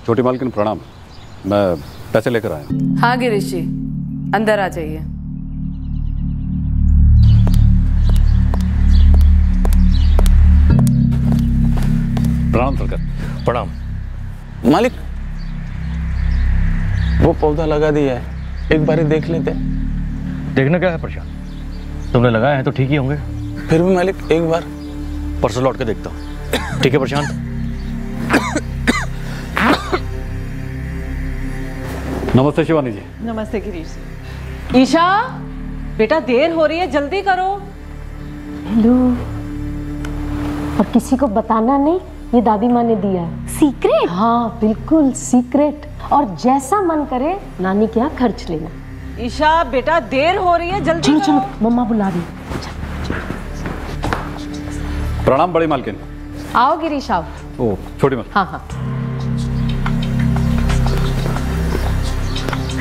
छोटी मालकिन प्रणाम, मैं पैसे लेकर आया। हाँ गिरीश जी, अंदर आ जाइए। प्रणाम सरकार। प्रणाम। मालिक, वो पौधा लगा दिया है, एक बार देख लेते। देखना क्या है प्रशांत, तुमने लगाया है तो ठीक ही होंगे। फिर भी मालिक एक बार। परसों लौट के देखता हूँ। ठीक है प्रशांत। नमस्ते शिवानी जी। नमस्ते गिरीश। ईशा बेटा, देर हो रही है, जल्दी करो। हेलो। और किसी को बताना नहीं, ये दादी माँ ने दिया है। सीक्रेट? हाँ बिल्कुल सीक्रेट। और जैसा मन करे नानी के यहाँ खर्च लेना। ईशा बेटा, देर हो रही है, जल्दी चलो करो। चलो, मम्मा बुला रही। प्रणाम बड़ी मालकिन। आओ गिरीश आओ। ओ छोटी मालकिन। हाँ हाँ।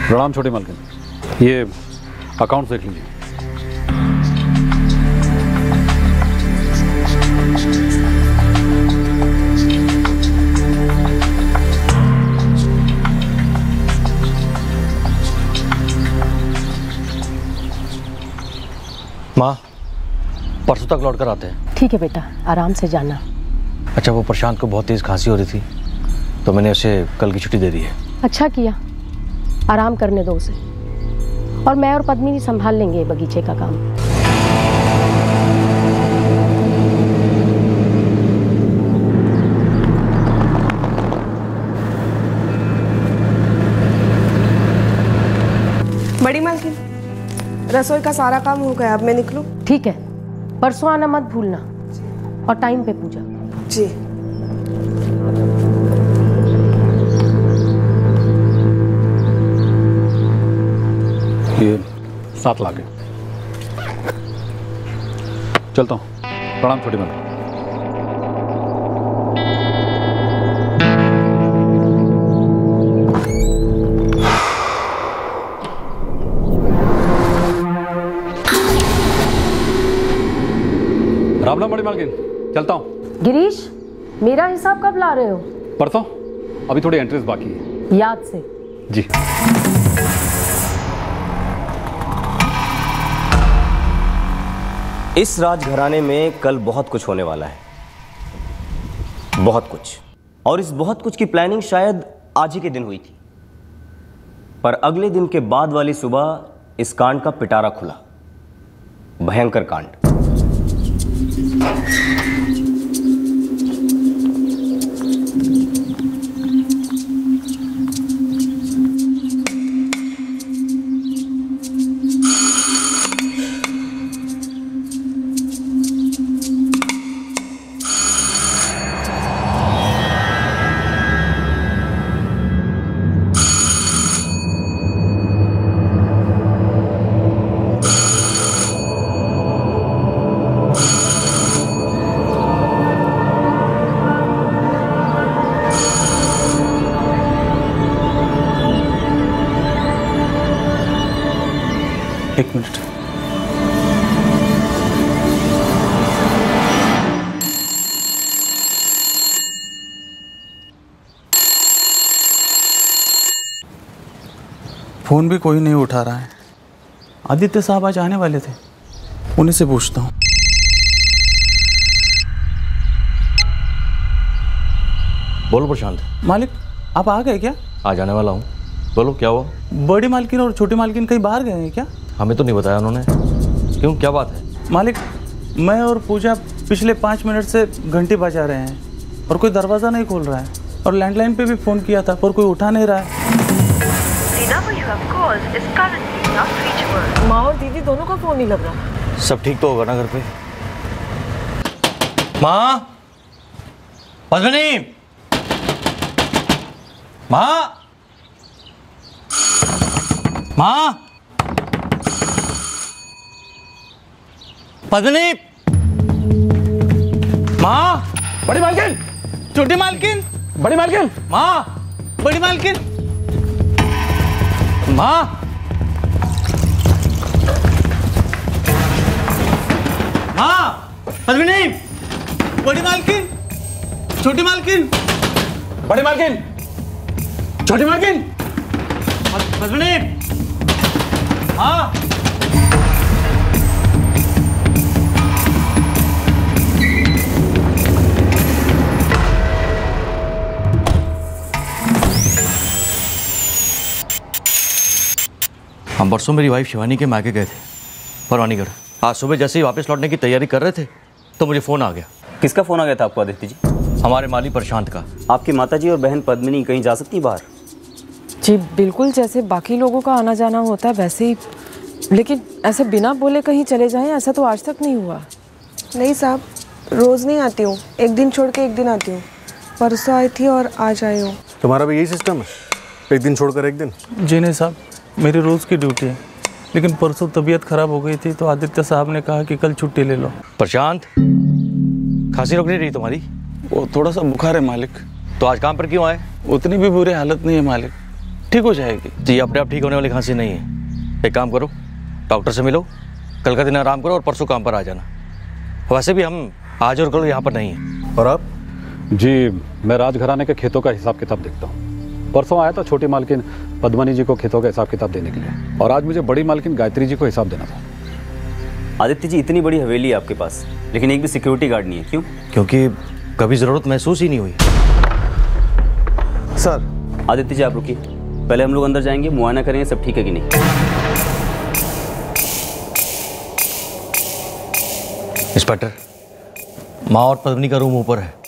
प्रणाम छोटी मालकिन, ये अकाउंट देख लीजिए। माँ, परसों तक लौट कर आते हैं। ठीक है बेटा, आराम से जाना। अच्छा, वो प्रशांत को बहुत तेज खांसी हो रही थी तो मैंने उसे कल की छुट्टी दे दी है। अच्छा किया, आराम करने दो उसे। और मैं और पद्मिनी संभाल लेंगे बगीचे का काम। बड़ी मालकिन, रसोई का सारा काम हो गया, अब मैं निकलूं? ठीक है, परसों आना मत भूलना। और टाइम पे पूजा। जी। ये 7 लाख है। चलता हूँ। प्रणाम छोटी मालकिन। राम राम बड़ी मालकिन, चलता हूँ। गिरीश, मेरा हिसाब कब ला रहे हो? परसों, अभी थोड़ी एंट्रीज बाकी है। याद से। जी। इस राजघराने में कल बहुत कुछ होने वाला है, बहुत कुछ। और इस बहुत कुछ की प्लानिंग शायद आज ही के दिन हुई थी, पर अगले दिन के बाद वाली सुबह इस कांड का पिटारा खुला। भयंकर कांड। एक मिनट। फोन भी कोई नहीं उठा रहा है। आदित्य साहब आज आने वाले थे, उन्हीं से पूछता हूँ। बोलो प्रशांत। मालिक, आप आ गए क्या? आ जाने वाला हूँ। बोलो क्या हुआ? बड़ी मालकिन और छोटी मालकिन कहीं बाहर गए हैं क्या? हमें तो नहीं बताया उन्होंने। क्यों, क्या बात है? मालिक, मैं और पूजा पिछले 5 मिनट से घंटी बजा रहे हैं और कोई दरवाज़ा नहीं खोल रहा है। और लैंडलाइन पे भी फ़ोन किया था पर कोई उठा नहीं रहा है। माँ और दीदी दोनों का फोन नहीं लग रहा। सब ठीक तो होगा ना घर पे? माँ, पद्मिनी, माँ, माँ, पद्मिनी, माँ, बड़ी मालकिन, छोटी मालकिन, बड़ी मालकिन, माँ, बड़ी मालकिन, माँ, माँ, पद्मिनी, बड़ी मालकिन, छोटी मालकिन, बड़ी मालकिन, छोटी मालकिन। पद्मिनी, हाँ हम परसों मेरी वाइफ शिवानी के मायके गए थे परवानीगढ़। आज सुबह जैसे ही वापस लौटने की तैयारी कर रहे थे तो मुझे फ़ोन आ गया। किसका फ़ोन आ गया था आपको आदित्य जी? हमारे माली प्रशांत का। आपकी माताजी और बहन पद्मिनी कहीं जा सकती बाहर? जी बिल्कुल, जैसे बाकी लोगों का आना जाना होता है वैसे ही, लेकिन ऐसे बिना बोले कहीं चले जाएं ऐसा तो आज तक नहीं हुआ। नहीं साहब, रोज़ नहीं आती हूँ, एक दिन छोड़ के एक दिन आती हूँ। परसों आई थी और आज आई हूँ। तुम्हारा भी यही सिस्टम है, एक दिन छोड़कर एक दिन? जी नहीं साहब, मेरी रोज़ की ड्यूटी है, लेकिन परसों तबीयत खराब हो गई थी तो आदित्य साहब ने कहा कि कल छुट्टी ले लो। प्रशांत, खांसी रुक नहीं रही तुम्हारी? वो थोड़ा सा बुखार है मालिक। तो आज काम पर क्यों आए? उतनी भी बुरी हालत नहीं है मालिक, ठीक हो जाएगी। जी अपने आप ठीक होने वाली खांसी नहीं है। एक काम करो, डॉक्टर से मिलो, कल का दिन आराम करो और परसों काम पर आ जाना। वैसे भी हम आज और कल यहाँ पर नहीं हैं। और आप? जी मैं राजघराने के खेतों का हिसाब किताब देखता हूँ। परसों आया था छोटी मालकिन पद्मनी जी को खेतों का हिसाब किताब देने के लिए, और आज मुझे बड़ी मालकिन गायत्री जी को हिसाब देना था। आदित्य जी, इतनी बड़ी हवेली है आपके पास, लेकिन एक भी सिक्योरिटी गार्ड नहीं है, क्यों? क्योंकि कभी ज़रूरत महसूस ही नहीं हुई। सर। आदित्य जी आप रुकिए, पहले हम लोग अंदर जाएंगे, मुआयना करेंगे सब ठीक है कि नहीं। इंस्पेक्टर, माँ और पद्मिनी का रूम ऊपर है।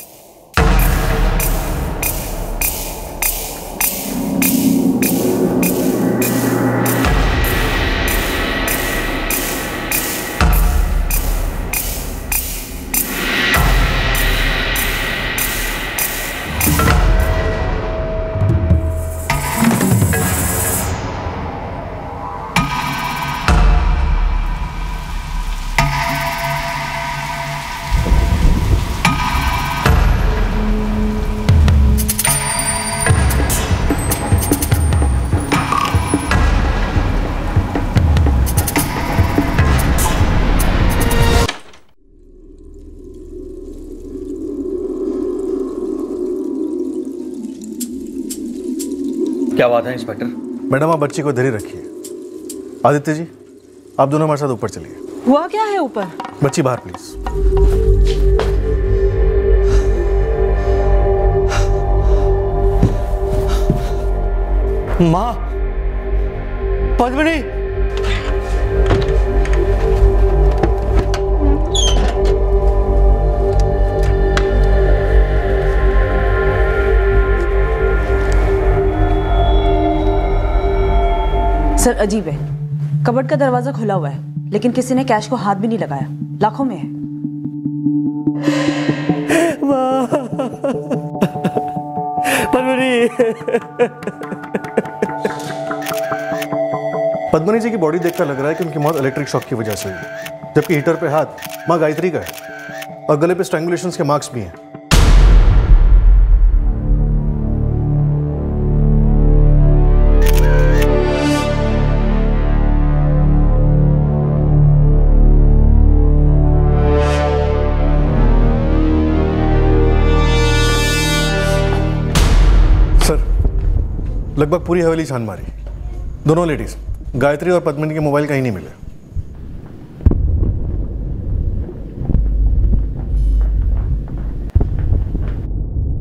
क्या बात है इंस्पेक्टर? मैडम आप बच्ची को इधर ही रखिए। आदित्य जी आप दोनों हमारे साथ ऊपर चलिए। हुआ क्या है ऊपर? बच्ची बाहर प्लीज। माँ, पद्मिनी, सर अजीब है, कबर्ड का दरवाजा खुला हुआ है लेकिन किसी ने कैश को हाथ भी नहीं लगाया, लाखों में है। पद्मनी जी की बॉडी देखकर लग रहा है कि उनकी मौत इलेक्ट्रिक शॉक की वजह से हुई, जबकि हीटर पे हाथ माँ गायत्री का है और गले पे स्ट्रैंगुलेशंस के मार्क्स भी हैं। लगभग पूरी हवेली छान मारी, दोनों लेडीज गायत्री और पद्मिनी के मोबाइल कहीं नहीं मिले।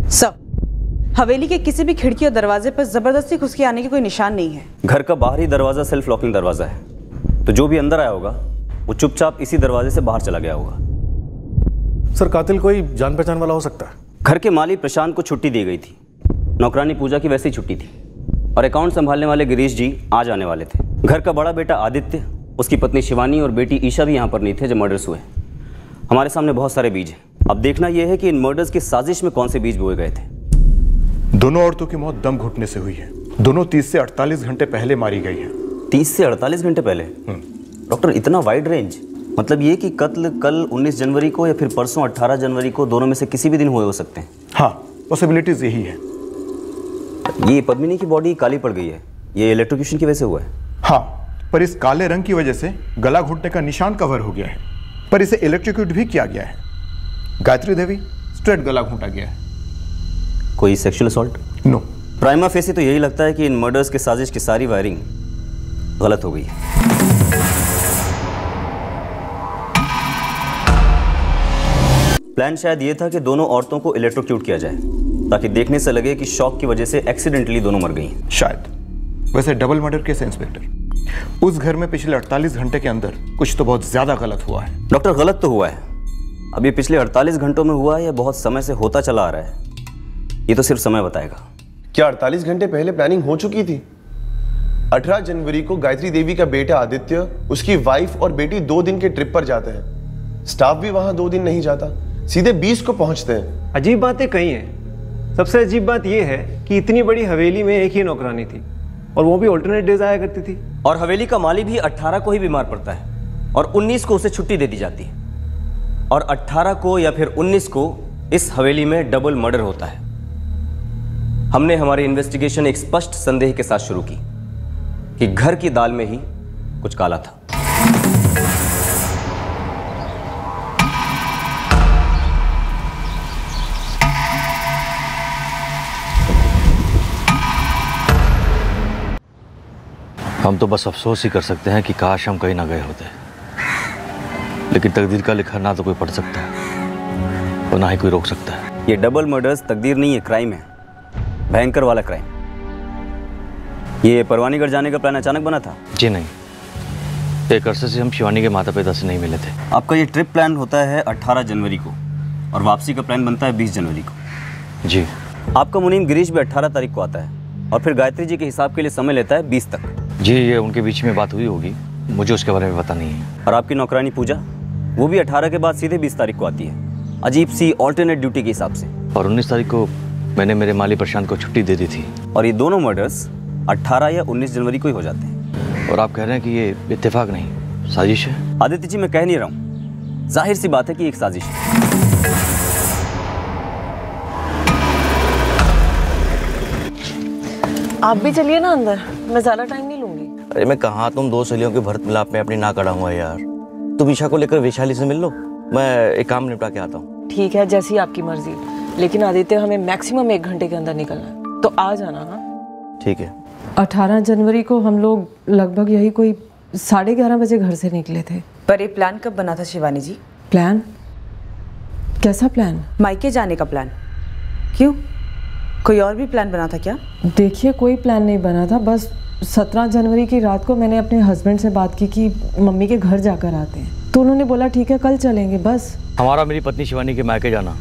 सब हवेली के किसी भी खिड़की और दरवाजे पर जबरदस्ती घुस के आने के कोई निशान नहीं है। घर का बाहरी दरवाजा सेल्फ लॉकिंग दरवाजा है, तो जो भी अंदर आया होगा वो चुपचाप इसी दरवाजे से बाहर चला गया होगा। सर कातिल कोई जान पहचान वाला हो सकता है। घर के माली प्रशांत को छुट्टी दी गई थी, नौकरानी पूजा की वैसे ही छुट्टी थी, और अकाउंट संभालने वाले गिरीश जी आज आने वाले थे। घर का बड़ा बेटा आदित्य, उसकी पत्नी शिवानी और बेटी ईशा भी यहाँ पर नहीं थे जब मर्डर्स हुए। हमारे सामने बहुत सारे बीज हैं, अब देखना यह है कि इन मर्डर्स की साजिश में कौन से बीज बोए गए थे। दोनों औरतों की मौत दम घुटने से हुई है, दोनों 30 से 48 घंटे पहले मारी गई हैं। 30 से 48 घंटे पहले? डॉक्टर इतना वाइड रेंज, मतलब ये कि कत्ल कल 19 जनवरी को या फिर परसों 18 जनवरी को, दोनों में से किसी भी दिन हुए हो सकते हैं। हाँ, पॉसिबिलिटीज यही है। ये पद्मिनी की बॉडी काली पड़ गई है, ये इलेक्ट्रोक्यूशन की वजह से हुआ है? हाँ, पर इस काले रंग की वजह से गला घुटने का निशान कवर हो गया है, पर इसे इलेक्ट्रोक्यूट भी किया गया है। गायत्री देवी स्ट्रेट गला घूंटा गया है। कोई sexual assault? No, prima facie तो यही लगता है कि इन मर्डर्स की साजिश की सारी वायरिंग गलत हो गई है। प्लान शायद ये था कि दोनों औरतों को इलेक्ट्रोक्यूट किया जाए ताकि देखने से लगे कि शॉक की वजह से एक्सीडेंटली दोनों मर गई हैं। शायद। वैसे डबल मर्डर केस है इंस्पेक्टर, उस घर में पिछले 48 घंटे के अंदर कुछ तो बहुत ज्यादा गलत हुआ है। डॉक्टर, गलत तो हुआ है, अभी पिछले 48 घंटों में हुआ है या बहुत समय से होता चला आ रहा है, ये तो सिर्फ समय बताएगा। क्या 48 घंटे पहले प्लानिंग हो चुकी थी? 18 जनवरी को गायत्री देवी का बेटा आदित्य, उसकी वाइफ और बेटी 2 दिन के ट्रिप पर जाते हैं। स्टाफ भी वहां 2 दिन नहीं जाता, सीधे 20 को पहुंचते हैं। अजीब बातें कही हैं। सबसे अजीब बात यह है कि इतनी बड़ी हवेली में एक ही नौकरानी थी और वो भी ऑल्टरनेट डेज आया करती थी। और हवेली का माली भी 18 को ही बीमार पड़ता है और 19 को उसे छुट्टी दे दी जाती है, और 18 को या फिर 19 को इस हवेली में डबल मर्डर होता है। हमने हमारी इन्वेस्टिगेशन एक स्पष्ट संदेह के साथ शुरू की कि घर की दाल में ही कुछ काला था। हम तो बस अफसोस ही कर सकते हैं कि काश हम कहीं ना गए होते, लेकिन तकदीर का लिखा ना तो कोई पढ़ सकता है और ना ही कोई रोक सकता है। ये डबल मर्डर्स तकदीर नहीं है, क्राइम है, भयंकर वाला क्राइम। ये परवानीगढ़ जाने का प्लान अचानक बना था? जी नहीं, एक अरसे से हम शिवानी के माता पिता से नहीं मिले थे। आपका ये ट्रिप प्लान होता है 18 जनवरी को और वापसी का प्लान बनता है 20 जनवरी को। जी। आपका मुनीम गिरीश भी 18 तारीख को आता है और फिर गायत्री जी के हिसाब के लिए समय लेता है 20 तक। जी, ये उनके बीच में बात हुई होगी, मुझे उसके बारे में पता नहीं है। और आपकी नौकरानी पूजा, वो भी 18 के बाद सीधे 20 तारीख को आती है, अजीब सी ऑल्टरनेट ड्यूटी के हिसाब से। और 19 तारीख को मैंने मेरे माली प्रशांत को छुट्टी दे दी थी। और ये दोनों मर्डर्स 18 या 19 जनवरी को ही हो जाते हैं। और आप कह रहे हैं कि ये इत्तेफाक नहीं, साजिश है? आदित्य जी, मैं कह नहीं रहा हूँ, जाहिर सी बात है कि एक साजिश है। आप भी चलिए ना अंदर, मैं ज़्यादा टाइम नहीं लूँगी। अरे मैं कहाँ, तुम 2 सहेलियों के भरत मिलाप में अपनी नाक अड़ा हुआ है यार। तुम ईशा को लेकर वैशाली से मिल लो, मैं एक काम निपटा के आता हूँ। ठीक है, जैसी आपकी मर्जी, लेकिन आदित्य हमें मैक्सिमम 1 घंटे के अंदर निकलना है, तो आ जाना। हाँ ठीक है। 18 जनवरी को हम लोग लगभग यही कोई 11:30 बजे घर से निकले थे। पर ये प्लान कब बना था शिवानी जी? प्लान? कैसा प्लान? मायके जाने का प्लान। क्यों, कोई और भी प्लान बना था क्या? देखिए, कोई प्लान नहीं बना था, बस 17 जनवरी की रात को मैंने अपने हस्बैंड से बात की कि मम्मी के घर जाकर आते हैं, तो उन्होंने बोला ठीक है कल चलेंगे, बस। हमारा मेरी पत्नी शिवानी के मायके जाना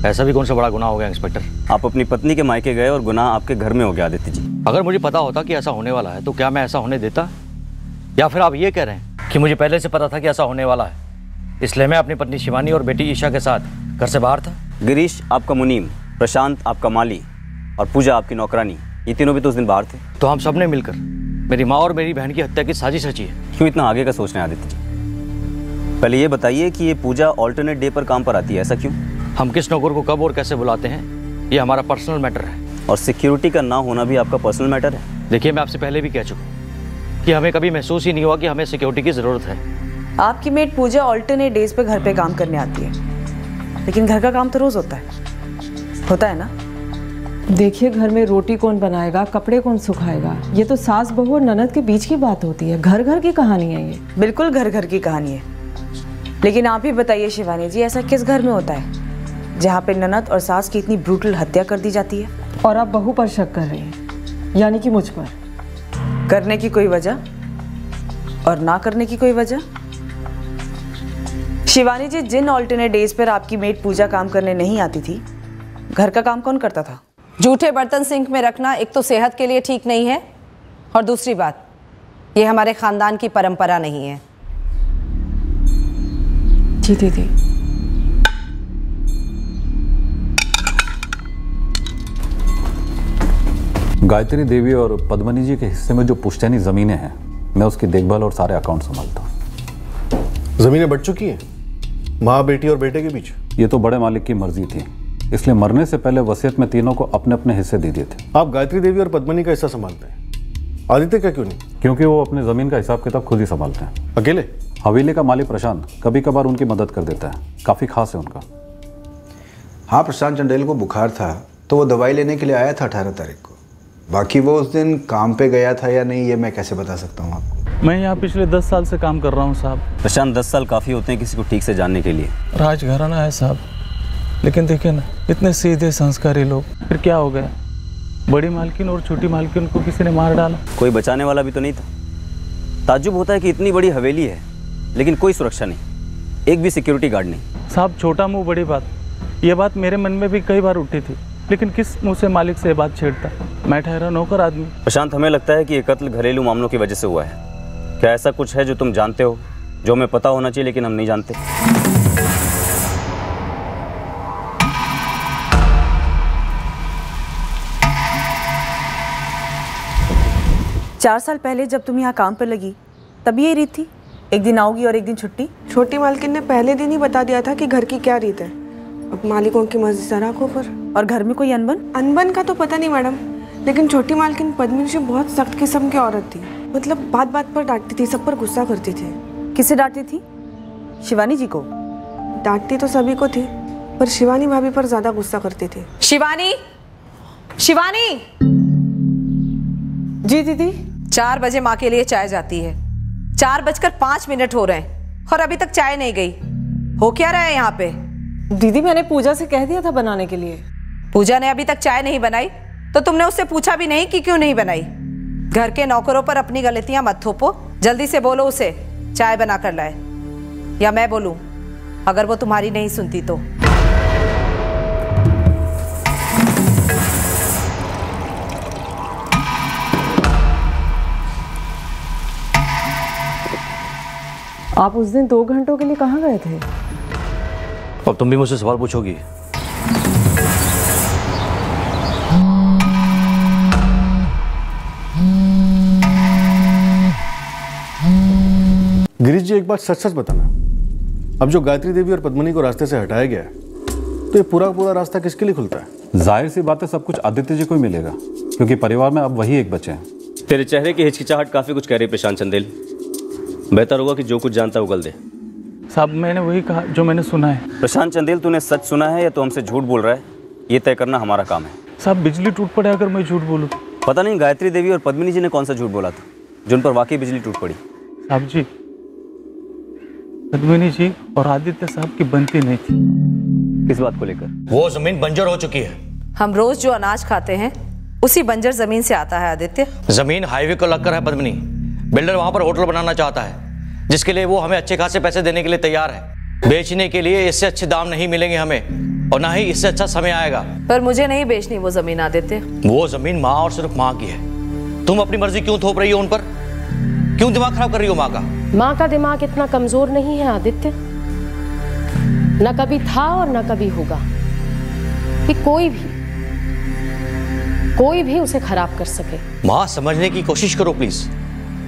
ऐसा भी कौन सा बड़ा गुनाह हो गया इंस्पेक्टर? आप अपनी पत्नी के मायके गए और गुनाह आपके घर में हो गया आदित्य जी। अगर मुझे पता होता कि ऐसा होने वाला है तो क्या मैं ऐसा होने देता? या फिर आप ये कह रहे हैं कि मुझे पहले से पता था कि ऐसा होने वाला है, इसलिए मैं अपनी पत्नी शिवानी और बेटी ईशा के साथ घर से बाहर था? गिरीश आपका मुनीम, प्रशांत आपका माली और पूजा आपकी नौकरानी, ये तीनों भी तो उस दिन बाहर थे। तो हम सब ने मिलकर मेरी माँ और मेरी बहन की हत्या की साजिश रची है। क्यों इतना आगे का सोच रहे हैं आदित्य जी? पहले ये बताइए कि ये पूजा ऑल्टरनेट डे पर काम पर आती है, ऐसा क्यों? हम किस नौकर को कब और कैसे बुलाते हैं ये हमारा पर्सनल मैटर है। और सिक्योरिटी का ना होना भी आपका पर्सनल मैटर है। देखिए, मैं आपसे पहले भी कह चुका हूँ कि हमें कभी महसूस ही नहीं हुआ कि हमें सिक्योरिटी की ज़रूरत है। आपकी मेड पूजा ऑल्टरनेट डेज पे घर पे काम करने आती है, लेकिन घर का काम तो रोज होता है ना? देखिए, घर में रोटी कौन बनाएगा, कपड़े कौन सुखाएगा, ये तो सास बहू और ननद के बीच की बात होती है। घर घर की कहानी है ये। बिल्कुल घर घर की कहानी है, लेकिन आप ही बताइए शिवानी जी, ऐसा किस घर में होता है जहाँ पे ननद और सास की इतनी ब्रूटल हत्या कर दी जाती है? और आप बहू पर शक कर रहे हैं, यानी कि मुझ पर? करने की कोई वजह और ना करने की कोई वजह? शिवानी जी, जिन ऑल्टरनेट डेज पर आपकी मेड पूजा काम करने नहीं आती थी, घर का काम कौन करता था? जूठे बर्तन सिंक में रखना एक तो सेहत के लिए ठीक नहीं है, और दूसरी बात, ये हमारे खानदान की परंपरा नहीं है। जी दीदी। गायत्री देवी और पद्मनी जी के हिस्से में जो पुश्तैनी ज़मीनें हैं, मैं उसकी देखभाल और सारे अकाउंट संभालता हूँ। ज़मीनें बढ़ चुकी हैं माँ, बेटी और बेटे के बीच? ये तो बड़े मालिक की मर्जी थी, इसलिए मरने से पहले वसीयत में तीनों को अपने अपने हिस्से दे दिए थे। आप गायत्री देवी और पद्मनी का हिस्सा संभालते हैं, आदित्य का क्यों नहीं? क्योंकि वो अपनी ज़मीन का हिसाब किताब खुद ही संभालते हैं। अकेले? हवेली का माली प्रशांत कभी कभार उनकी मदद कर देता है, काफ़ी खास है उनका। हाँ, प्रशांत चंडेल को बुखार था तो वो दवाई लेने के लिए आया था 18 तारीख को। बाकी वो उस दिन काम पे गया था या नहीं ये मैं कैसे बता सकता हूँ आपको? मैं यहाँ पिछले 10 साल से काम कर रहा हूँ साहब। प्रशांत, 10 साल काफ़ी होते हैं किसी को ठीक से जानने के लिए। राजघराना है साहब, लेकिन देखिए ना, इतने सीधे संस्कारी लोग, फिर क्या हो गया? बड़ी मालकिन और छोटी मालकिन को किसी ने मार डाला। कोई बचाने वाला भी तो नहीं था। ताज्जुब होता है कि इतनी बड़ी हवेली है लेकिन कोई सुरक्षा नहीं, एक भी सिक्योरिटी गार्ड नहीं। साहब, छोटा मुंह बड़ी बात, ये बात मेरे मन में भी कई बार उठी थी, लेकिन किस मुंह से मालिक से ये बात छेड़ता? मैं ठहरा नौकर आदमी। प्रशांत, हमें लगता है कि ये कत्ल घरेलू मामलों की वजह से हुआ है। क्या ऐसा कुछ है जो तुम जानते हो, जो हमें पता होना चाहिए लेकिन हम नहीं जानते? चार साल पहले जब तुम यहाँ काम पर लगी तब ये रीत थी, एक दिन आओगी और एक दिन छुट्टी। छोटी मालकिन ने पहले दिन ही बता दिया था कि घर की क्या रीत है। अब मालिकों की मर्जी जरा को पर। और घर में कोई अनबन? अनबन का तो पता नहीं मैडम, लेकिन छोटी मालकिन पद्मिनी जी बहुत सख्त किस्म की औरत थी। मतलब बात बात पर डांटती थी, सब पर गुस्सा करती थी। किसे डांटती थी? शिवानी जी को? डांटती तो सभी को थी, पर शिवानी भाभी पर ज्यादा गुस्सा करती थी। शिवानी, शिवानी। जी दीदी। 4 बजे माँ के लिए चाय जाती है, 4:05 हो रहे हैं और अभी तक चाय नहीं गई। हो क्या रहा है यहाँ पे? दीदी मैंने पूजा से कह दिया था बनाने के लिए। पूजा ने अभी तक चाय नहीं बनाई तो तुमने उससे पूछा भी नहीं कि क्यों नहीं बनाई? घर के नौकरों पर अपनी गलतियां मत थोपो, जल्दी से बोलो उसे चाय बना कर लाए, या मैं बोलूं अगर वो तुम्हारी नहीं सुनती तो। आप उस दिन 2 घंटों के लिए कहाँ गए थे? अब तुम भी मुझसे सवाल पूछोगी? गिरीश जी, एक बात सच सच बताना, अब जो गायत्री देवी और पद्मिनी को रास्ते से हटाया गया है तो ये पूरा पूरा रास्ता किसके लिए खुलता है? जाहिर सी बात है सब कुछ आदित्य जी को ही मिलेगा, क्योंकि परिवार में अब वही एक बचे हैं। तेरे चेहरे की हिचकिचाहट काफ़ी कुछ कह रही है प्रशांत चंदेल। बेहतर होगा कि जो कुछ जानता है उगल दे। साहब, मैंने वही कहा जो मैंने सुना है। प्रशांत चंदेल, तूने सच सुना है या तो हमसे झूठ बोल रहा है, ये तय करना हमारा काम है। साहब, बिजली टूट पड़े अगर मैं झूठ बोलूं? पता नहीं गायत्री देवी और पद्मिनी जी ने कौन सा झूठ बोला था जिन पर वाकई बिजली टूट पड़ी। साहब जी, पद्मिनी जी और आदित्य साहब की बनती नहीं थी। किस बात को लेकर? वो जमीन बंजर हो चुकी है। हम रोज जो अनाज खाते हैं उसी बंजर जमीन से आता है आदित्य। जमीन हाईवे को लगकर है पद्मिनी। बिल्डर वहां पर होटल बनाना चाहता है, जिसके लिए वो हमें अच्छे खासे पैसे देने के लिए तैयार है। बेचने के लिए इससे अच्छे दाम नहीं मिलेंगे हमें, और ना ही इससे अच्छा समय आएगा। पर मुझे नहीं बेचनी वो जमीन आदित्य। वो जमीन माँ और सिर्फ माँ की है। तुम अपनी मर्जी क्यों थोप रही हो उन पर? क्यों दिमाग खराब कर रही हो माँ का? माँ का दिमाग इतना कमजोर नहीं है आदित्य, न कभी था और न कभी होगा कि कोई भी उसे खराब कर सके। माँ, समझने की कोशिश करो प्लीज।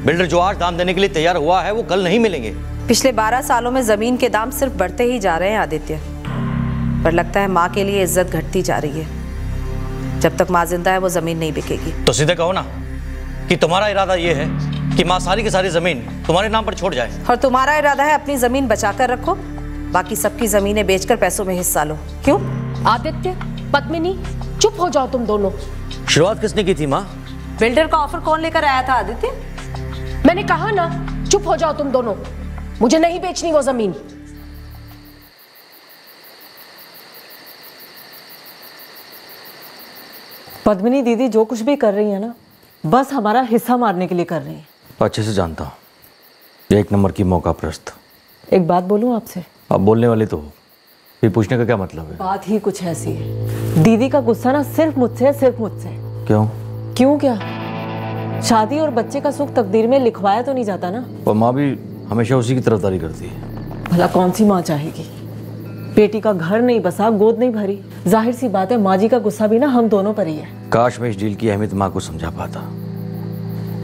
बिल्डर जो आज दाम देने के लिए तैयार हुआ है वो कल नहीं मिलेंगे। पिछले 12 सालों में जमीन के दाम सिर्फ बढ़ते ही जा रहे हैं आदित्य, पर लगता है माँ के लिए इज्जत घटती जा रही है। जब तक माँ जिंदा है वो जमीन नहीं बिकेगी। तो सीधे कहो ना कि तुम्हारा इरादा ये है कि माँ सारी की सारी जमीन तुम्हारे नाम पर छोड़ जाए, और तुम्हारा इरादा है अपनी जमीन बचा कर रखो, बाकी सबकी जमीनें बेचकर पैसों में हिस्सा लो। क्यों? आदित्य, पद्मिनी, चुप हो जाओ तुम दोनों। शुरुआत किसने की थी माँ? बिल्डर का ऑफर कौन लेकर आया था आदित्य? मैंने कहा ना, चुप हो जाओ तुम दोनों। मुझे नहीं बेचनी वो जमीन। पद्मिनी दीदी जो कुछ भी कर रही है ना, बस हमारा हिस्सा मारने के लिए कर रही है। अच्छे से जानता हूँ, 1 नंबर की मौका प्रस्त। एक बात बोलूं आपसे? अब बोलने वाले तो हो, फिर पूछने का क्या मतलब है? बात ही कुछ ऐसी है, दीदी का गुस्सा ना सिर्फ मुझसे है, सिर्फ मुझसे। क्यों? क्यों क्या? शादी और बच्चे का सुख तकदीर में लिखवाया तो नहीं जाता ना। और माँ भी हमेशा उसी की तरफदारी करती है। भला कौन सी माँ चाहेगी? बेटी का घर नहीं बसा, गोद नहीं भरी, जाहिर सी बात है माँ जी का गुस्सा भी ना हम दोनों पर ही है। काश मैं इस डील की अहमियत माँ को समझा पाता।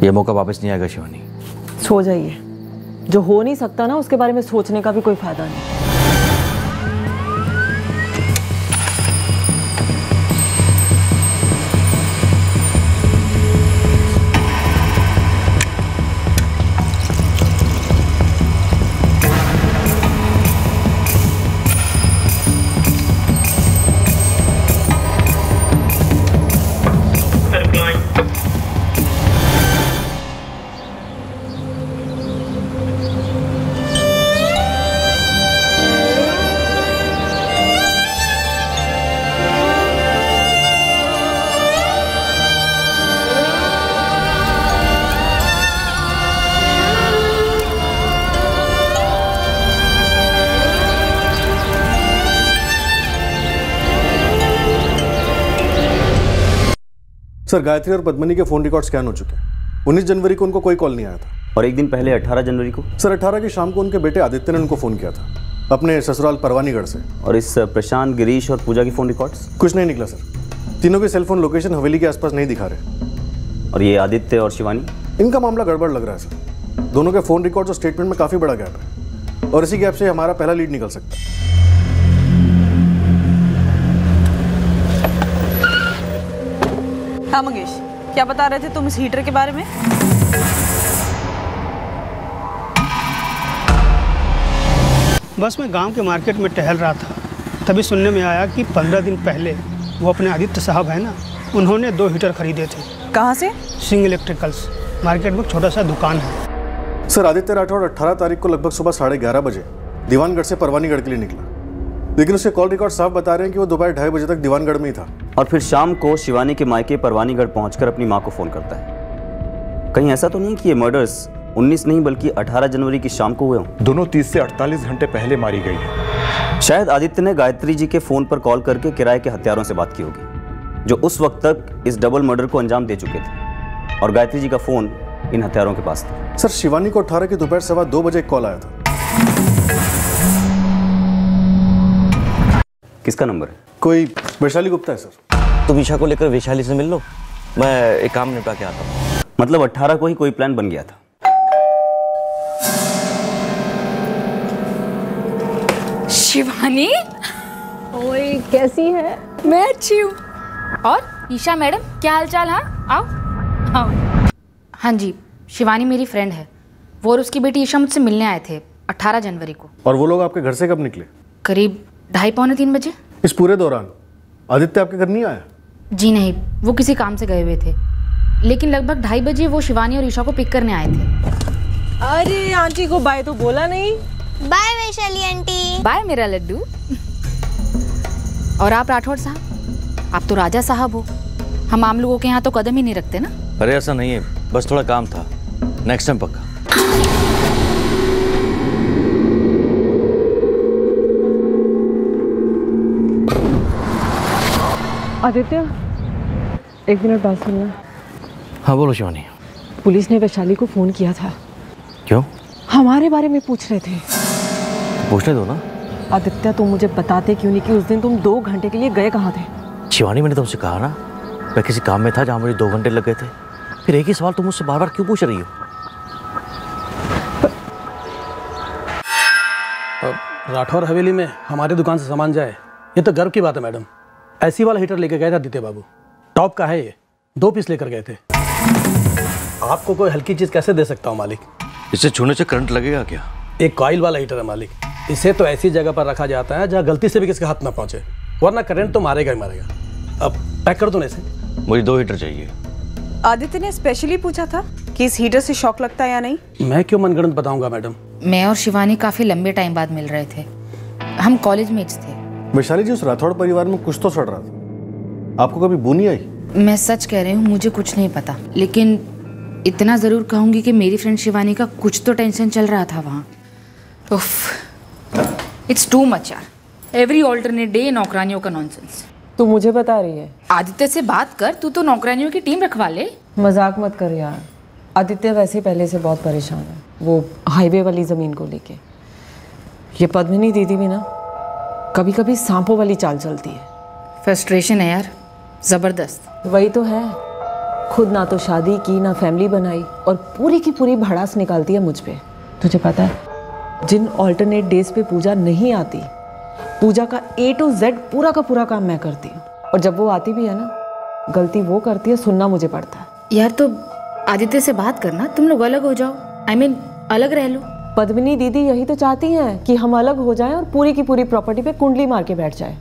यह मौका वापस नहीं आएगा शिवानी। सो जाइए, जो हो नहीं सकता ना उसके बारे में सोचने का भी कोई फायदा नहीं। सर गायत्री और पद्मनी के फ़ोन रिकॉर्ड स्कैन हो चुके हैं। 19 जनवरी को उनको कोई कॉल नहीं आया था। और एक दिन पहले 18 जनवरी को? सर 18 की शाम को उनके बेटे आदित्य ने उनको फ़ोन किया था अपने ससुराल परवानीगढ़ से। और इस प्रशांत, गिरीश और पूजा की फ़ोन रिकॉर्ड्स? कुछ नहीं निकला सर। तीनों के सेलफोन लोकेशन हवेली के आसपास नहीं दिखा रहे। और ये आदित्य और शिवानी? इनका मामला गड़बड़ लग रहा है सर। दोनों के फ़ोन रिकॉर्ड्स और स्टेटमेंट में काफ़ी बड़ा गैप है और इसी गैप से हमारा पहला लीड निकल सकता है। हाँ मंगेश, क्या बता रहे थे तुम इस हीटर के बारे में? बस मैं गांव के मार्केट में टहल रहा था, तभी सुनने में आया कि 15 दिन पहले वो अपने आदित्य साहब है ना, उन्होंने 2 हीटर खरीदे थे। कहाँ से? सिंह इलेक्ट्रिकल्स, मार्केट में एक छोटा सा दुकान है। सर आदित्य राठौड़ 18 तारीख को लगभग सुबह 11:30 बजे दीवानगढ़ से परवानीगढ़ के लिए निकला, लेकिन उसके कॉल रिकॉर्ड साफ बता रहे हैं कि वो दोपहर 2:30 बजे तक दीवानगढ़ में ही था। और फिर शाम को शिवानी के मायके परवानीगढ़ पहुंचकर अपनी मां को फोन करता है। कहीं ऐसा तो नहीं कि ये मर्डर्स 19 नहीं बल्कि 18 जनवरी की शाम को हुए हों? दोनों 30 से 48 घंटे पहले मारी गई है। शायद आदित्य ने गायत्री जी के फोन पर कॉल करके किराए के हत्यारों से बात की होगी, जो उस वक्त तक इस डबल मर्डर को अंजाम दे चुके थे, और गायत्री जी का फोन इन हत्यारों के पास था। सर शिवानी को 18 की दोपहर 2:15 बजे एक कॉल आया था। किसका नंबर है? कोई वैशाली गुप्ता है सर। तुम ईशा को लेकर वैशाली से मिल लो, मैं एक काम निपटा के आता हूँ। मतलब 18 को ही कोई प्लान बन गया था। शिवानी, ओए कैसी है? मैं अच्छी हूँ। और ईशा मैडम क्या हालचाल? हाँ आओ आओ। हाँ जी, शिवानी मेरी फ्रेंड है। वो और उसकी बेटी ईशा मुझसे मिलने आए थे 18 जनवरी को। और वो लोग आपके घर से कब निकले? करीब 2:30-3 बजे। इस पूरे दौरान आदित्य आपके घर नहीं आया? जी नहीं, वो किसी काम से गए हुए थे, लेकिन लगभग 2:30 बजे वो शिवानी और ईशा को पिक करने आए थे। अरे आंटी को बाय तो बोला नहीं। Bye Vaishali aunty. बाय मेरा लड्डू। और आप राठौड़ साहब, आप तो राजा साहब हो, हम आम लोगों के यहाँ तो कदम ही नहीं रखते ना। अरे ऐसा नहीं है, बस थोड़ा काम था, नेक्स्ट टाइम पक्का। आदित्य, एक मिनट बात सुनना। हाँ बोलो शिवानी। पुलिस ने वैशाली को फोन किया था। क्यों? हमारे बारे में पूछ रहे थे। पूछने दो ना। आदित्य तुम मुझे बताते क्यों नहीं कि उस दिन तुम 2 घंटे के लिए गए कहाँ थे? शिवानी मैंने तुमसे कहा ना, मैं किसी काम में था जहाँ मुझे 2 घंटे लग गए थे। फिर एक ही सवाल तुम मुझसे बार बार क्यों पूछ रही हो? राठौर हवेली में हमारी दुकान से सामान जाए, ये तो गर्व की बात है मैडम। ऐसी वाला हीटर लेके गए थे आदित्य बाबू, टॉप का है ये, 2 पीस लेकर गए थे। आपको कोई हल्की चीज कैसे दे सकता हूँ मालिक? इसे छूने से करंट लगेगा क्या? एक कॉइल वाला हीटर है मालिक, इसे तो ऐसी जगह पर रखा जाता है जहाँ गलती से भी किसके हाथ ना पहुंचे, वरना करंट तो मारेगा ही मारेगा। अब पैक कर दो ना इसे। मुझे 2 हीटर चाहिए। आदित्य ने स्पेशली पूछा था कि इस हीटर से शॉक लगता है या नहीं। मैं क्यों मनगढ़ंत बताऊंगा मैडम। मैं और शिवानी काफी लंबे टाइम बाद मिल रहे थे, हम कॉलेज मेट्स थे। वैशाली जी, उस राठौड़ परिवार में कुछ तो चढ़ रहा था, आपको कभी बू नहीं आई? मैं सच कह रही हूँ, मुझे कुछ नहीं पता, लेकिन इतना जरूर कहूंगी कि मेरी फ्रेंड शिवानी का कुछ तो टेंशन चल रहा था वहाँ। इट्स टू मच यार, एवरी ऑल्टरनेट डे नौकरानियों का नॉनसेंस। तू मुझे बता रही है? आदित्य से बात कर, तू तो नौकरानियों की टीम रखवा ले। मजाक मत कर यार, आदित्य वैसे पहले से बहुत परेशान है, वो हाईवे वाली ज़मीन को लेके। ये पद्मिनी दीदी भी ना कभी कभी सांपों वाली चाल चलती है। फ्रस्ट्रेशन है यार, ज़बरदस्त। वही तो है, खुद ना तो शादी की ना फैमिली बनाई और पूरी की पूरी भड़ास निकालती है मुझ पे। तुझे पता है, जिन ऑल्टरनेट डेज पे पूजा नहीं आती, पूजा का A to Z पूरा का पूरा काम मैं करती हूँ, और जब वो आती भी है ना, गलती वो करती है, सुनना मुझे पड़ता है। यार तो आदित्य से बात करना, तुम लोग अलग हो जाओ, I mean, अलग रह लो। पद्मिनी दीदी यही तो चाहती हैं कि हम अलग हो जाएं और पूरी की पूरी प्रॉपर्टी पे कुंडली मार के बैठ जाए।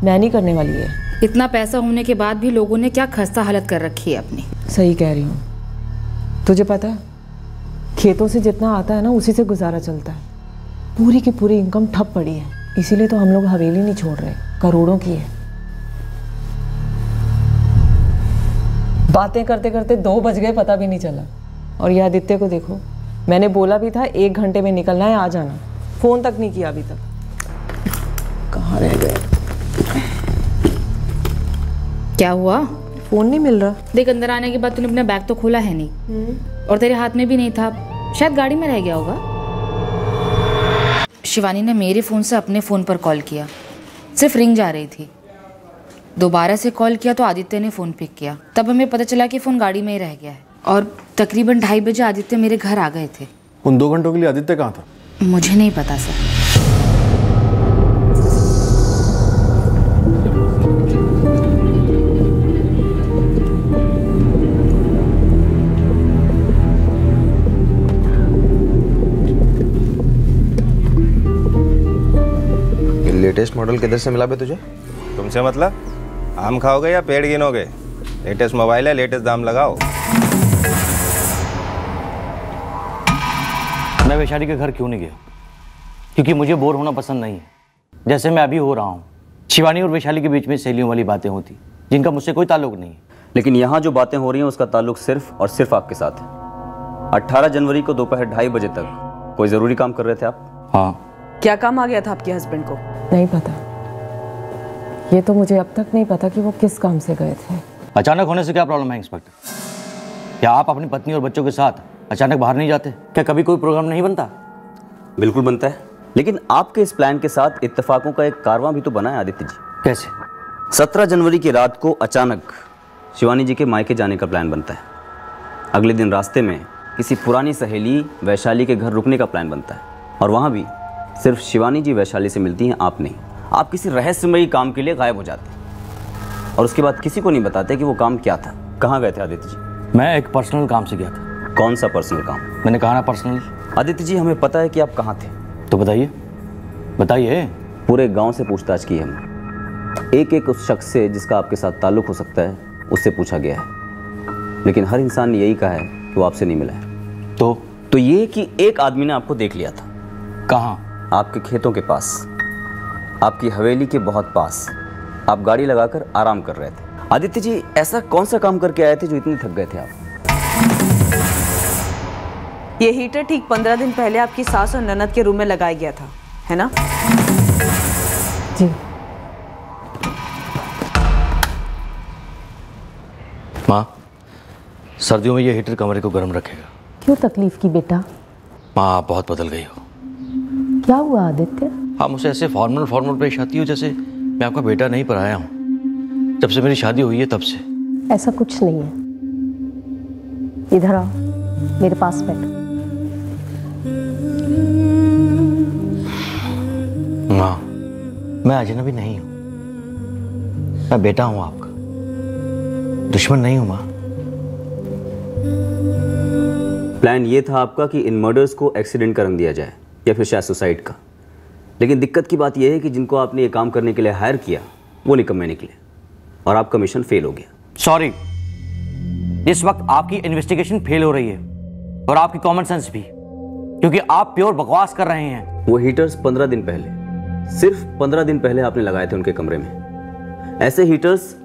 मैं नहीं करने वाली है। इतना पैसा होने के बाद भी लोगों ने क्या खस्ता हालत कर रखी है अपनी। सही कह रही हूँ। तुझे पता है, खेतों से जितना आता है ना, उसी से गुजारा चलता है। पूरी की पूरी इनकम ठप पड़ी है, इसीलिए तो हम लोग हवेली नहीं छोड़ रहे, करोड़ों की है। बातें करते करते 2 बज गए, पता भी नहीं चला। और ये आदित्य को देखो, मैंने बोला भी था 1 घंटे में निकलना है, आ जाना, फोन तक नहीं किया अभी तक। कहाँ रह गए? क्या हुआ? फोन नहीं मिल रहा। देख, अंदर आने के बाद तूने अपना बैग तो खोला है नहीं, और तेरे हाथ में भी नहीं था, शायद गाड़ी में रह गया होगा। शिवानी ने मेरे फ़ोन से अपने फ़ोन पर कॉल किया, सिर्फ रिंग जा रही थी। दोबारा से कॉल किया तो आदित्य ने फ़ोन पिक किया, तब हमें पता चला कि फ़ोन गाड़ी में ही रह गया है। और तकरीबन 2:30 बजे आदित्य मेरे घर आ गए थे। उन 2 घंटों के लिए आदित्य कहाँ था? मुझे नहीं पता सर। लेटेस्ट मॉडल किधर से मिला बे तुझे? तुमसे मतलब? आम खाओगे या पेड़ गिनोगे? लेटेस्ट मोबाइल है, लेटेस्ट दाम लगाओ। मैं वैशाली के घर क्यों नहीं गया? क्योंकि मुझे बोर होना पसंद नहीं है, जैसे मैं अभी हो रहा हूँ। शिवानी और वैशाली के बीच में सहेलियों वाली बातें होती जिनका मुझसे कोई ताल्लुक नहीं है। लेकिन यहाँ जो बातें हो रही हैं उसका ताल्लुक सिर्फ और सिर्फ आपके साथ है। 18 जनवरी को दोपहर 2:30 बजे तक कोई ज़रूरी काम कर रहे थे आप? हाँ। क्या काम आ गया था आपके हस्बैंड को? नहीं पता, ये तो मुझे अब तक नहीं पता कि वो किस काम से गए थे। अचानक होने से क्या प्रॉब्लम है इंस्पेक्टर? क्या आप अपनी पत्नी और बच्चों के साथ अचानक बाहर नहीं जाते? क्या कभी कोई प्रोग्राम नहीं बनता? बिल्कुल बनता है, लेकिन आपके इस प्लान के साथ इत्तेफाकों का एक कारवां भी तो बना है आदित्य जी। कैसे? 17 जनवरी की रात को अचानक शिवानी जी के मायके जाने का प्लान बनता है। अगले दिन रास्ते में किसी पुरानी सहेली वैशाली के घर रुकने का प्लान बनता है, और वहाँ भी सिर्फ शिवानी जी वैशाली से मिलती हैं, आप नहीं। आप किसी रहस्यमयी काम के लिए गायब हो जाते हैं और उसके बाद किसी को नहीं बताते कि वो काम क्या था। कहाँ गए थे आदित्य जी? मैं एक पर्सनल काम से गया था। कौन सा पर्सनल काम? मैंने कहा ना पर्सनल। आदित्य जी, हमें पता है कि आप कहाँ थे। तो बताइए। बताइए। पूरे गांव से पूछताछ की हमने, एक एक उस शख्स से जिसका आपके साथ ताल्लुक हो सकता है उससे पूछा गया है, लेकिन हर इंसान ने यही कहा है कि वो आपसे नहीं मिला है। तो ये कि एक आदमी ने आपको देख लिया था। कहाँ? आपके खेतों के पास, आपकी हवेली के बहुत पास। आप गाड़ी लगाकर आराम कर रहे थे। आदित्य जी, ऐसा कौन सा काम करके आए थे जो इतने थक गए थे आप? ये हीटर ठीक 15 दिन पहले आपकी सास और ननद के रूम में लगाया गया था, है ना? जी। माँ, सर्दियों में ये हीटर कमरे को गर्म रखेगा। क्यों तकलीफ की बेटा? माँ, आप बहुत बदल गई हो। क्या हुआ आदित्य? आप मुझसे ऐसे फॉर्मल पेश आती हो जैसे मैं आपका बेटा नहीं पराया हूँ। जब से मेरी शादी हुई है तब से। ऐसा कुछ नहीं है। इधर आओ, मेरे पास बैठ। माँ, मैं अजनबी नहीं हूँ, मैं बेटा हूँ आपका, दुश्मन नहीं हूँ माँ। प्लान ये था आपका कि इन मर्डर्स को एक्सीडेंट का रंग दिया जाए या फिर शायद सुसाइड का, लेकिन दिक्कत की बात यह है कि जिनको आपने ये काम करने के लिए हायर किया वो निकम्मे निकले और आपका मिशन फेल हो गया। सॉरी, इस वक्त आपकी इन्वेस्टिगेशन फेल हो रही है और आपकी कॉमन सेंस भी, क्योंकि आप प्योर बकवास कर रहे हैं। वो हीटर्स 15 दिन पहले, सिर्फ 15 दिन पहले आपने लगाए थे उनके कमरे में। ऐसे हीटर्स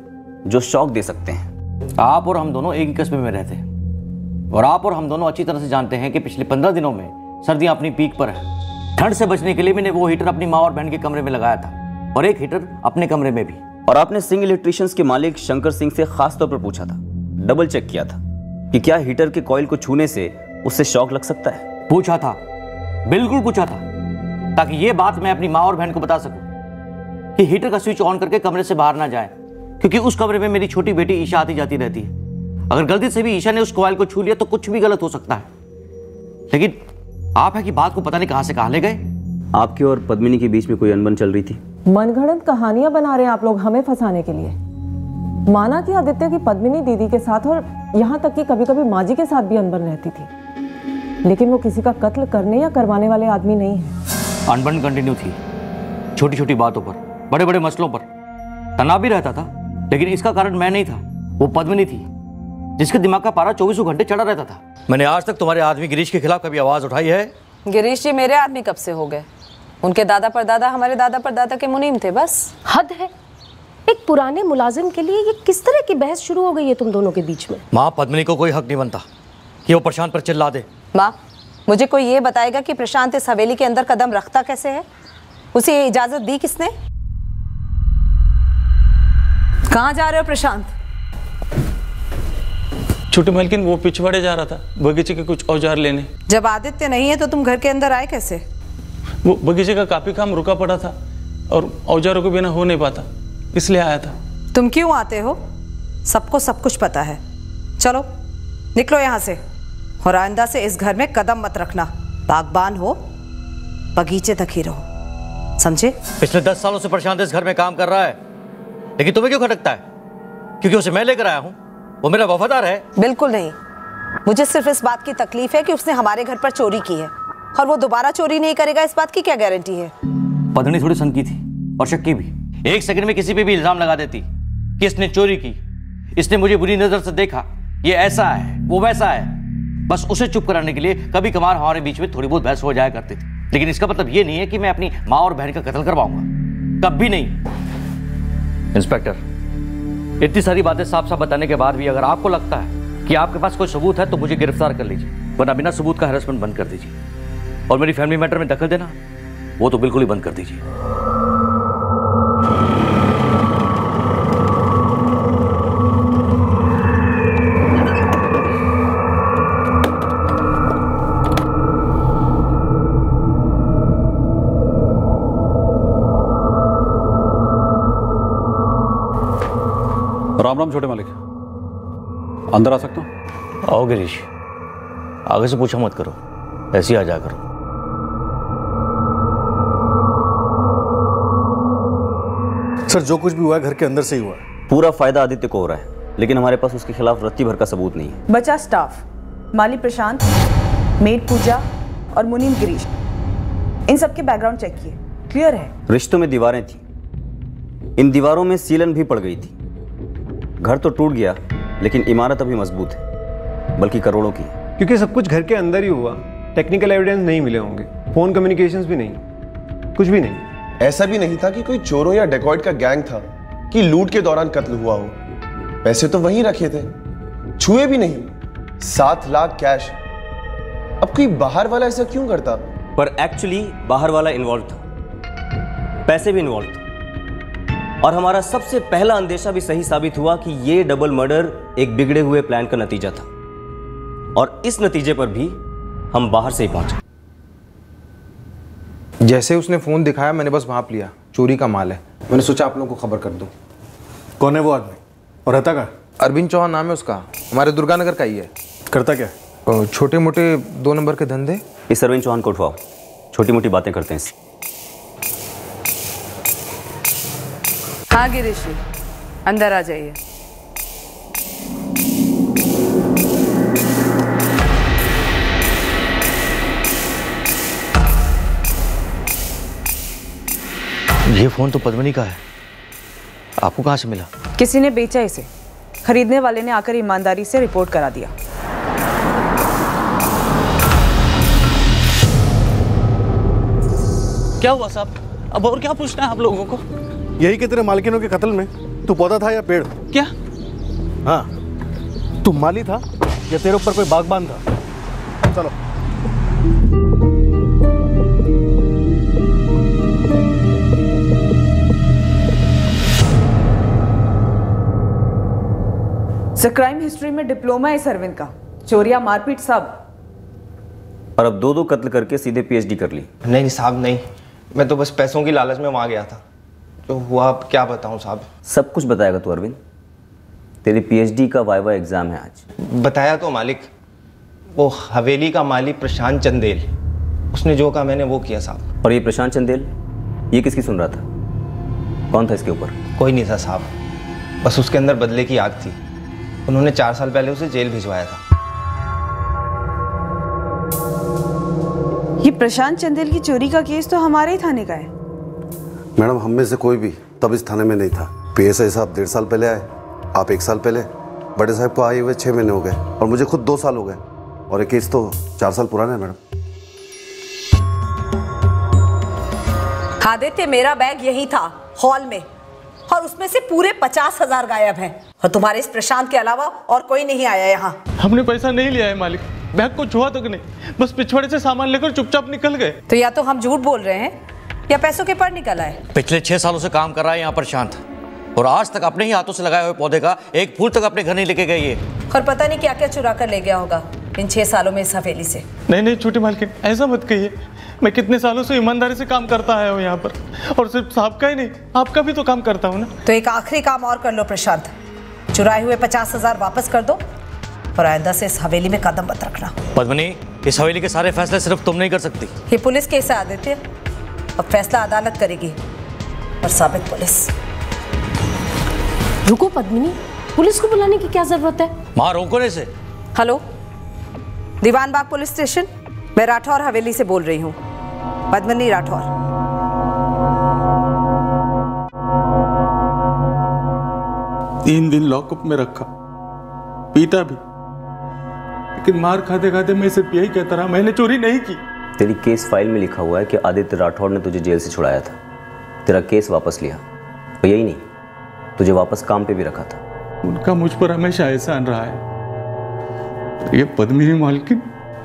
जो शॉक दे सकते हैं। आप और हम दोनों एक ही कस्बे में रहते हैं और आप और हम दोनों अच्छी तरह से जानते हैं कि पिछले 15 दिनों में सर्दियां अपनी पीक पर है। ठंड से बचने के लिए मैंने वो हीटर अपनी माँ और बहन के कमरे में लगाया था और एक हीटर अपने कमरे में भी। और आपने सिंह इलेक्ट्रिशियंस के मालिक शंकर सिंह से खास तौर पर पूछा था, डबल चेक किया था कि क्या हीटर के कॉइल को छूने से उससे शॉक लग सकता है। पूछा था, बिल्कुल पूछा था, ताकि ये बात मैं अपनी माँ और बहन को बता सकूं कि हीटर का स्विच ऑन करके कमरे से बाहर ना जाए, क्योंकि उस कमरे में मेरी छोटी बेटी ईशा आती जाती रहती है। अगर गलती से भी ईशा ने उस कॉइल को छू लिया तो कुछ भी गलत हो सकता है। लेकिन आप है कि बात को पता नहीं कहां से कहां ले गए। आपके और पद्मिनी के बीच में कोई अनबन चल रही थी? मनगढ़ंत कहानियां बना रहे हैं आप लोग हमें फंसाने के लिए। माना कि आदित्य की पद्मिनी दीदी के साथ और यहाँ तक कि कभी कभी माँ जी के साथ भी अनबन रहती थी, लेकिन वो किसी का कत्ल करने या करवाने वाले आदमी नहीं है। अनबन कंटिन्यू थी, छोटी छोटी बातों पर, बड़े बड़े मसलों पर तनाव भी रहता था, लेकिन इसका कारण मैं नहीं था, वो पद्मिनी थी जिसके दिमाग का पारा 24 घंटे चढ़ा रहता था। मैंने आज तक तुम्हारे आदमी गिरीश के खिलाफ कभी आवाज उठाई है? गिरीश जी मेरे आदमी कब से हो गए? उनके दादा परदादा हमारे दादा परदादा के मुनीम थे बस। हद है, एक पुराने मुलाजिम के लिए ये किस तरह की बहस शुरू हो गई है तुम दोनों के बीच में? माँ, पद्मिनी को कोई हक नहीं बनता कि वो प्रशांत पर चिल्ला दे। माँ, मुझे कोई ये बताएगा कि प्रशांत इस हवेली के अंदर कदम रखता कैसे है? उसे ये इजाजत दी किसने? कहाँ जा रहे हो प्रशांत? छोटी मालकिन वो पिछवाड़े जा रहा था बगीचे के कुछ औजार लेने। जब आदित्य नहीं है तो तुम घर के अंदर आए कैसे? वो बगीचे का काफी काम रुका पड़ा था और औजारों के बिना हो नहीं पाता, इसलिए आया था। तुम क्यों आते हो? सबको सब कुछ पता है। चलो निकलो यहाँ से और आइंदा से इस घर में कदम मत रखना। बागबान हो बगीचे तक ही रहो, समझे? पिछले 10 सालों से प्रशांत इस घर में काम कर रहा है, लेकिन तुम्हें क्यों खटकता है? क्योंकि उसे मैं लेकर आया हूं, वो मेरा वफादार है। बिल्कुल नहीं, मुझे सिर्फ इस बात की तकलीफ है कि उसने हमारे घर पर चोरी की है और वो दोबारा चोरी नहीं करेगा, इस बात की क्या गारंटी है? पत्नी थोड़ी सनकी थी और शक्की भी। एक सेकंड में किसी पे भी इल्जाम लगा देती कि इसने चोरी की, इसने मुझे बुरी नजर से देखा, ये ऐसा है वो वैसा है। बस उसे चुप कराने के लिए कभी कभार हमारे बीच में थोड़ी बहुत बहस हो जाया करती थी, लेकिन इसका मतलब ये नहीं है कि मैं अपनी माँ और बहन का कत्ल करवाऊंगा, कभी नहीं। इंस्पेक्टर, इतनी सारी बातें साफ साफ बताने के बाद भी अगर आपको लगता है कि आपके पास कोई सबूत है तो मुझे गिरफ्तार कर लीजिए, वरना बिना सबूत का हैरेसमेंट बंद कर दीजिए और मेरी फैमिली मैटर में दखल देना वो तो बिल्कुल ही बंद कर दीजिए। राम राम छोटे मालिक, अंदर आ सकता हूँ? आओ गिरीश, आगे से पूछा मत करो, ऐसे ही आ जा करो। सर जो कुछ भी हुआ है घर के अंदर से ही हुआ है। पूरा फायदा आदित्य को हो रहा है, लेकिन हमारे पास उसके खिलाफ रत्ती भर का सबूत नहीं है। बचा स्टाफ, माली प्रशांत, मेड पूजा और मुनीम गिरीश, इन सबके बैकग्राउंड चेक किए, क्लियर है। रिश्तों में दीवारें थी, इन दीवारों में सीलन भी पड़ गई थी। घर तो टूट गया लेकिन इमारत अभी मजबूत है, बल्कि करोड़ों की। क्योंकि सब कुछ घर के अंदर ही हुआ, टेक्निकल एविडेंस नहीं मिले होंगे, फोन कम्युनिकेशंस भी नहीं, कुछ भी नहीं। ऐसा भी नहीं था कि कोई चोरों या डेकॉइट का गैंग था कि लूट के दौरान कत्ल हुआ हो। पैसे तो वहीं रखे थे, छुए भी नहीं। 7 लाख कैश। अब कोई बाहर वाला ऐसा क्यों करता? पर एक्चुअली बाहर वाला इन्वॉल्व था, पैसे भी इन्वॉल्व थे, और हमारा सबसे पहला अंदेशा भी सही साबित हुआ कि यह डबल मर्डर एक बिगड़े हुए प्लान का नतीजा था, और इस नतीजे पर भी हम बाहर से ही पहुंचे। जैसे उसने फोन दिखाया मैंने बस भांप लिया, चोरी का माल है। मैंने सोचा आप लोगों को खबर कर दूं। कौन है वो आदमी और रहता कहाँ? अरविंद चौहान नाम है उसका, हमारे दुर्गानगर का ही है। करता क्या? छोटे मोटे 2 नंबर के धंधे। इस अरविंद चौहान को उठवाओ, छोटी मोटी बातें करते हैं इससे। हाँ गिरीश जी, अंदर आ जाइए। ये फोन तो पद्मिनी का है, आपको कहां से मिला? किसी ने बेचा इसे, खरीदने वाले ने आकर ईमानदारी से रिपोर्ट करा दिया। क्या हुआ साहब? अब और क्या पूछना है आप लोगों को? यही कि तेरे मालकिनों के कत्ल में तू पौधा था या पेड़? क्या? हाँ, तू माली था या तेरे ऊपर कोई बागबान था? चलो। क्राइम हिस्ट्री में डिप्लोमा है इस अरविंद का, चोरिया मारपीट सब। और अब 2 कत्ल करके सीधे पीएचडी कर ली। नहीं साहब नहीं, मैं तो बस पैसों की लालच में वहां गया था, तो हुआ अब क्या बताऊं साहब। सब कुछ बताएगा तू अरविंद, तेरी पीएचडी का वाइवा एग्जाम है आज। बताया तो मालिक, वो हवेली का माली प्रशांत चंदेल, उसने जो कहा मैंने वो किया साहब। और ये प्रशांत चंदेल, ये किसकी सुन रहा था? कौन था इसके ऊपर? कोई नहीं था साहब, बस उसके अंदर बदले की आग थी। उन्होंने 4 साल पहले उसे जेल भिजवाया था। ये प्रशांत चंदेल की चोरी का केस तो हमारे ही थाने का है। मैडम हम में से कोई भी तब इस थाने में नहीं था। पीएसआई साहब 1.5 साल पहले आए, आप 1 साल पहले, बड़े साहब को आए हुए 6 महीने हो गए, और मुझे खुद 2 साल हो गए, और ये केस तो 4 साल पुराना है मैडम। आदित्य, मेरा बैग यही था हॉल में, और उसमें से पूरे 50,000 गायब हैं, और तुम्हारे इस प्रशांत के अलावा और कोई नहीं आया यहाँ। हमने पैसा नहीं लिया है मालिक, बैग को छुआ तक नहीं, बस पिछवाड़े से सामान लेकर चुपचाप निकल गए। तो या तो हम झूठ बोल रहे हैं या पैसों के पर निकल आए। पिछले 6 सालों से काम कर रहा है यहाँ प्रशांत, और आज तक अपने ही हाथों से लगाए हुए पौधे का एक फूल तक अपने घर नहीं लेके गई है। और पता नहीं क्या क्या चुरा कर ले गया होगा इन 6 सालों में इस हवेली से। नहीं नहीं छोटी मालकिन, ऐसा मत कहिए। मैं कितने सालों से ईमानदारी से काम करता आया हूँ यहाँ पर, और सिर्फ साहब का ही नहीं, आपका भी तो काम करता हूँ ना। तो एक आखिरी काम और कर लो प्रशांत, चुराए हुए 50,000 वापस कर दो और आइंदा से इस हवेली में कदम मत रखना। पद्मनी, इस हवेली के सारे फैसले सिर्फ तुम नहीं कर सकती। ये पुलिस केस है आदित्य, अब फैसला अदालत करेगी और साबित पुलिस। रुको पद्मिनी, पुलिस को बुलाने की क्या जरूरत है? माँ रोको ने से। हेलो, दीवान बाग पुलिस स्टेशन, मैं राठौर हवेली से बोल रही हूँ, पद्मिनी राठौर। 3 दिन लॉकअप में रखा, पीटा भी, लेकिन मार खाते खाते मैं सिर्फ यही कहता रहा, मैंने चोरी नहीं की। तेरी केस फाइल में लिखा हुआ है कि आदित्य राठौड़ ने तुझे जेल से छुड़ाया था, तेरा केस वापस लिया, और यही नहीं, तुझे वापस काम पे भी रखा था। उनका मुझ पर हमेशा एहसान रहा है। ये पद्मिनी मालकिन,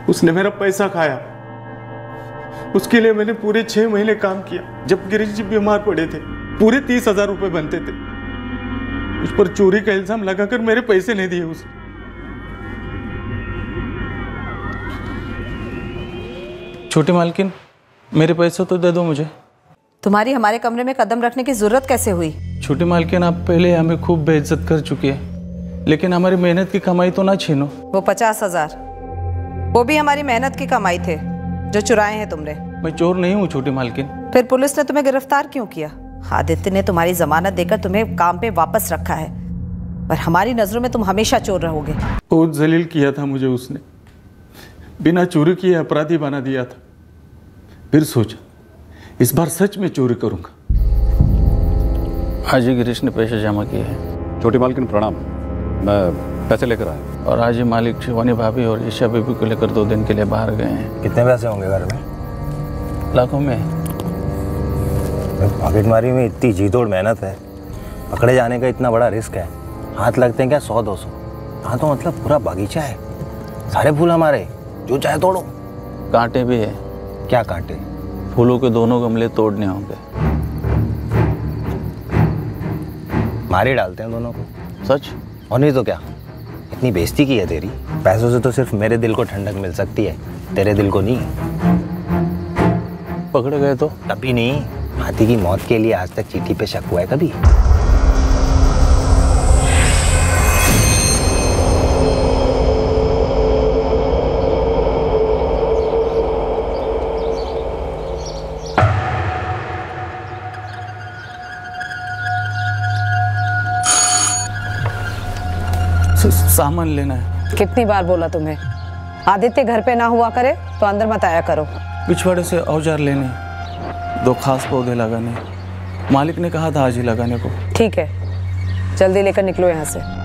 उसने मेरा पैसा खाया, उसके लिए मैंने पूरे 6 महीने काम किया। जब गिरीश जी बीमार पड़े थे, पूरे 30,000 रुपए बनते थे, उस पर चोरी का इल्जाम लगाकर मेरे पैसे नहीं दिए उसने। छोटी मालकिन, मेरे पैसे तो दे दो मुझे। तुम्हारी हमारे कमरे में कदम रखने की जरूरत कैसे हुई? छोटी मालकिन, आप पहले हमें खूब बेइज्जत कर चुकी है, लेकिन हमारी मेहनत की कमाई तो ना छीनो। वो 50,000, वो भी हमारी मेहनत की कमाई थे जो चुराए हैं तुमने। मैं चोर नहीं हूँ छोटी मालकिन। फिर पुलिस ने तुम्हें गिरफ्तार क्यों किया? आदित्य ने तुम्हारी जमानत देकर तुम्हें काम पे वापस रखा है, पर हमारी नजरों में तुम हमेशा चोर रहोगे। बहुत जलील किया था मुझे उसने, बिना चोरी किए अपराधी बना दिया था। फिर सोचा इस बार सच में चोरी करूंगा। आज ही गिरीश ने पैसे जमा किए हैं। छोटी मालकिन प्रणाम, मैं पैसे लेकर आया। और आज ही मालिक शिवानी भाभी और ईशा बेबी को लेकर 2 दिन के लिए बाहर गए हैं। कितने पैसे होंगे घर में? लाखों में। पॉकेटमारी में इतनी जीतोड़ मेहनत है, पकड़े जाने का इतना बड़ा रिस्क है, हाथ लगते हैं क्या 100-200? हाँ तो मतलब पूरा बागीचा है, सारे फूल हमारे, जो चाहे तोड़ो। कांटे भी है। क्या कांटे? फूलों के दोनों गमले तोड़ने होंगे। मारी डालते हैं दोनों को। सच? और नहीं तो क्या, इतनी बेइज्जती की है तेरी। पैसों से तो सिर्फ मेरे दिल को ठंडक मिल सकती है, तेरे दिल को नहीं। पकड़े गए तो? कभी नहीं। हाथी की मौत के लिए आज तक चीटी पे शक हुआ है कभी? सामान लेना है। कितनी बार बोला तुम्हें, आदित्य घर पे ना हुआ करे तो अंदर मत आया करो। पिछवाड़े से औजार लेने, 2 खास पौधे लगाने, मालिक ने कहा था आज ही लगाने को। ठीक है, जल्दी लेकर निकलो यहाँ से।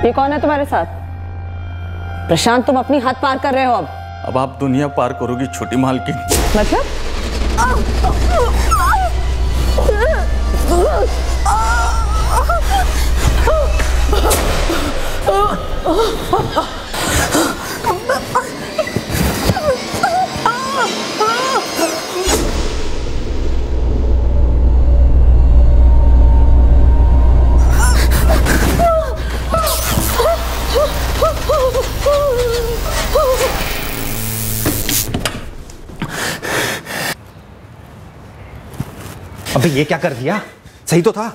ये कौन है तुम्हारे साथ? प्रशांत, तुम अपनी हद पार कर रहे हो। अब आप दुनिया पार करोगी छोटी मालकिन। मतलब? अबे ये क्या कर दिया? सही तो था,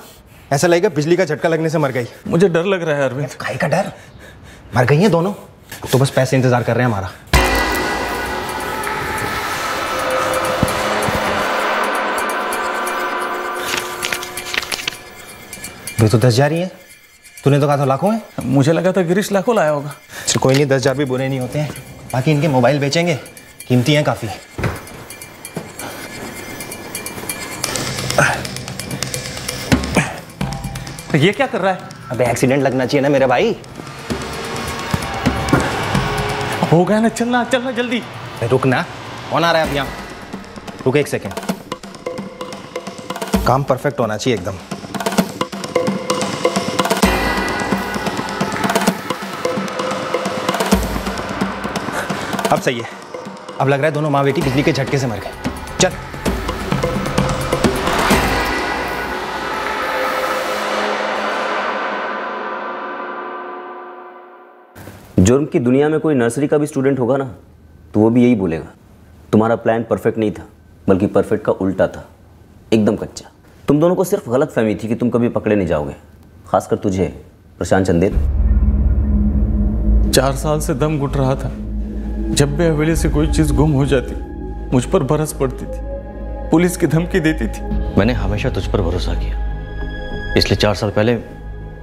ऐसा लगेगा बिजली का झटका लगने से मर गई। मुझे डर लग रहा है अरविंद। काहे का डर? मर गई हैं दोनों, तो बस पैसे इंतजार कर रहे हैं हमारा। वे तो 10,000 ही है, तूने तो कहा था लाखों है। मुझे लगा था गिरीश लाखों लाया होगा। चल कोई नहीं, 10,000 भी बुरे नहीं होते हैं। बाकी इनके मोबाइल बेचेंगे, कीमती हैं काफी। ये क्या कर रहा है? अबे एक्सीडेंट लगना चाहिए ना मेरे भाई। हो गया ना, चलना चलना जल्दी। रुक ना, कौन आ रहा है अब यहाँ? रुक 1 सेकेंड, काम परफेक्ट होना चाहिए एकदम। अब सही है। अब लग रहा है दोनों माँ बेटी बिजली के झटके से मर गए। चल। जुर्म की दुनिया में कोई नर्सरी का भी स्टूडेंट होगा ना, तो वो भी यही बोलेगा, तुम्हारा प्लान परफेक्ट नहीं था, बल्कि परफेक्ट का उल्टा था, एकदम कच्चा। तुम दोनों को सिर्फ गलत फहमी थी कि तुम कभी पकड़े नहीं जाओगे, खासकर तुझे प्रशांत चंदेल। 4 साल से दम घुट रहा था। जब भी हवेली से कोई चीज गुम हो जाती, मुझ पर बरस पड़ती थी, पुलिस की धमकी देती थी। मैंने हमेशा तुझ पर भरोसा किया, इसलिए 4 साल पहले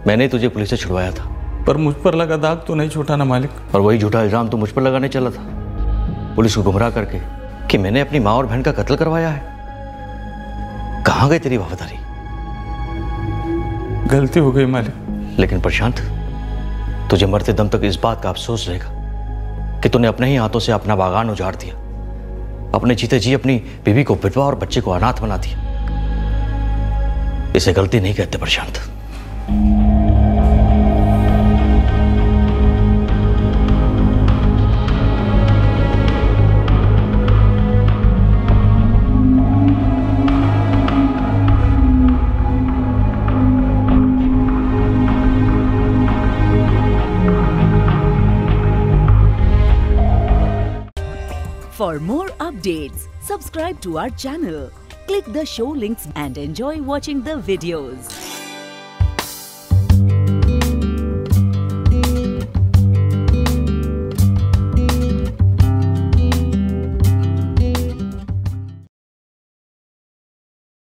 मैंने तुझे पुलिस से छुड़वाया था। पर मुझ पर लगा दाग तो नहीं छूटा ना मालिक। और वही झूठा इल्जाम तो मुझ पर लगाने चला था, पुलिस को गुमराह करके, कि मैंने अपनी माँ और बहन का कत्ल करवाया है। कहाँ गई तेरी वफादारी? गलती हो गई मालिक। लेकिन प्रशांत, तुझे मरते दम तक इस बात का अफसोस रहेगा कि तूने अपने ही हाथों से अपना बागान उजाड़ दिया, अपने जीते जी अपनी बीवी को विधवा और बच्चे को अनाथ बना दिया। इसे गलती नहीं कहते प्रशांत। For more updates, subscribe to our channel, click the show links and enjoy watching the videos.